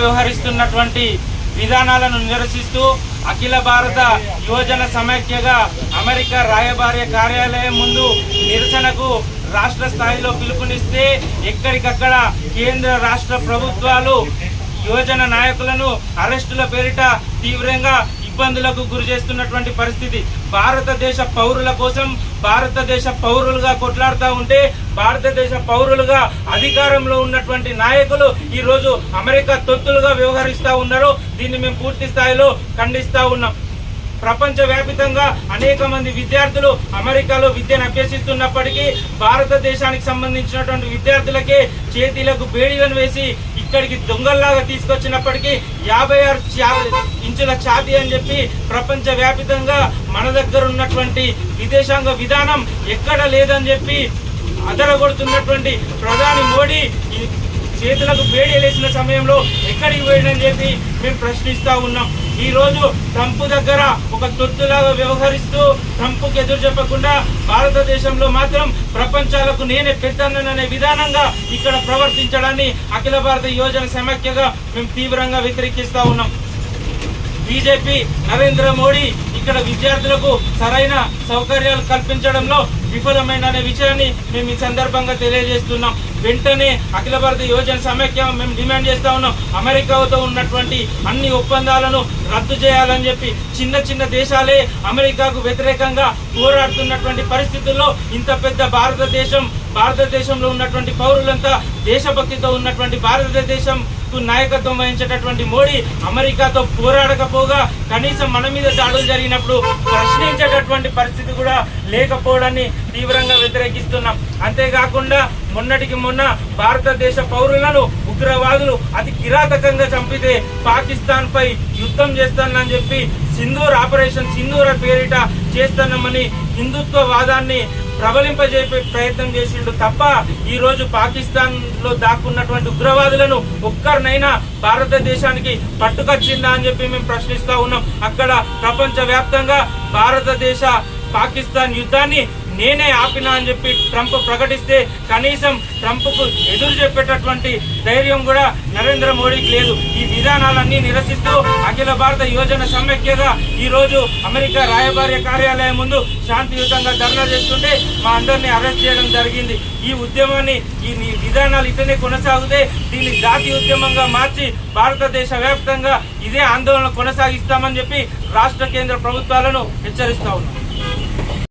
వ్యవహరిస్తున్నటువంటి విధానాలను నిరసిస్తూ అఖిల భారత యువజన సమైక్యగా అమెరికా రాయబార కార్యాలయం ముందు నిరసనకు రాష్ట్ర స్థాయిలో పిలుపునిస్తే ఎక్కడికక్కడ కేంద్ర రాష్ట్ర ప్రభుత్వాలు యువజన నాయకులను అరెస్టుల పేరిట తీవ్రంగా ఇబ్బందులకు గురి చేస్తున్నటువంటి పరిస్థితి. భారతదేశ పౌరుల కోసం భారతదేశ పౌరులుగా కొట్లాడుతూ ఉంటే భారతదేశ పౌరులుగా అధికారంలో ఉన్నటువంటి నాయకులు ఈరోజు అమెరికా తొత్తులుగా వ్యవహరిస్తూ ఉన్నారు. దీన్ని మేము పూర్తి స్థాయిలో ఖండిస్తూ ఉన్నాం. ప్రపంచవ్యాప్తంగా అనేక మంది విద్యార్థులు అమెరికాలో విద్యను అభ్యసిస్తున్నప్పటికీ భారతదేశానికి సంబంధించినటువంటి విద్యార్థులకే చేతిలకు బేడీలను వేసి ఇక్కడికి దొంగల్లాగా తీసుకొచ్చినప్పటికీ 56 ఇంచుల ఛాతీ అని చెప్పి ప్రపంచవ్యాప్తంగా మన దగ్గర ఉన్నటువంటి విదేశాంగ విధానం ఎక్కడ లేదని చెప్పి అదరగొడుతున్నటువంటి ప్రధాని మోడీ చేతులకు బేడీలేసిన సమయంలో ఎక్కడికి పోయిందని చెప్పి మేము ప్రశ్నిస్తూ ఉన్నాం. ఈ రోజు ట్రంప్ దగ్గర ఒక తొత్తులాగా వ్యవహరిస్తూ ట్రంప్కి ఎదురు చెప్పకుండా భారతదేశంలో మాత్రం ప్రపంచాలకు నేనే పెద్దననే విధానంగా ఇక్కడ ప్రవర్తించడాన్ని అఖిల భారత యువజన సమైక్యగా మేము తీవ్రంగా వ్యతిరేకిస్తూ ఉన్నాం. బీజేపీ నరేంద్ర మోడీ ఇక్కడ విద్యార్థులకు సరైన సౌకర్యాలు కల్పించడంలో విఫలమైన విషయాన్ని మేము ఈ సందర్భంగా తెలియజేస్తున్నాం. వెంటనే అఖిల భారత యువజన సమైక్య మేము డిమాండ్ చేస్తా ఉన్నాం. అమెరికాతో ఉన్నటువంటి అన్ని ఒప్పందాలను రద్దు చేయాలని చెప్పి చిన్న చిన్న దేశాలే అమెరికాకు వ్యతిరేకంగా పోరాడుతున్నటువంటి పరిస్థితుల్లో ఇంత పెద్ద భారతదేశంలో ఉన్నటువంటి పౌరులంతా దేశభక్తితో ఉన్నటువంటి భారతదేశం నాయకత్వం వహించేటటువంటి మోడీ అమెరికాతో పోరాడకపోగా కనీసం మన మీద దాడులు జరిగినప్పుడు ప్రశ్నించేటటువంటి పరిస్థితి కూడా లేకపోవడాన్ని తీవ్రంగా వ్యతిరేకిస్తున్నాం. అంతేకాకుండా మొన్నటికి మొన్న భారతదేశ పౌరులను ఉగ్రవాదులు అతి కిరాతకంగా చంపితే పాకిస్తాన్ పై యుద్ధం చేస్తానని చెప్పి ఆపరేషన్ సింధూర పేరిట చేస్తున్నామని హిందుత్వవాదాన్ని ప్రబలింపజేసే ప్రయత్నం చేసిండు తప్ప ఈ రోజు పాకిస్తాన్ లో దాక్కున్నటువంటి ఉగ్రవాదులను ఒక్కరినైనా భారతదేశానికి పట్టుకొచ్చిందా అని చెప్పి మేము ప్రశ్నిస్తా ఉన్నాం. అక్కడ ప్రపంచ వ్యాప్తంగా భారతదేశ పాకిస్తాన్ యుద్ధాన్ని నేనే ఆపినా అని చెప్పి ట్రంప్ ప్రకటిస్తే కనీసం ట్రంప్కు ఎదురు చెప్పేటటువంటి ధైర్యం కూడా నరేంద్ర మోడీకి లేదు. ఈ విధానాలన్నీ నిరసిస్తూ అఖిల భారత యువజన సమైక్యగా ఈరోజు అమెరికా రాయబార కార్యాలయం ముందు శాంతియుతంగా ధర్నా చేస్తుంటే మా అందరినీ అరెస్ట్ చేయడం జరిగింది. ఈ ఉద్యమాన్ని ఈ విధానాలు ఇతనే కొనసాగితే దీన్ని జాతీయ ఉద్యమంగా మార్చి భారతదేశ వ్యాప్తంగా ఇదే ఆందోళన కొనసాగిస్తామని చెప్పి రాష్ట్ర కేంద్ర ప్రభుత్వాలను హెచ్చరిస్తా ఉన్నాం.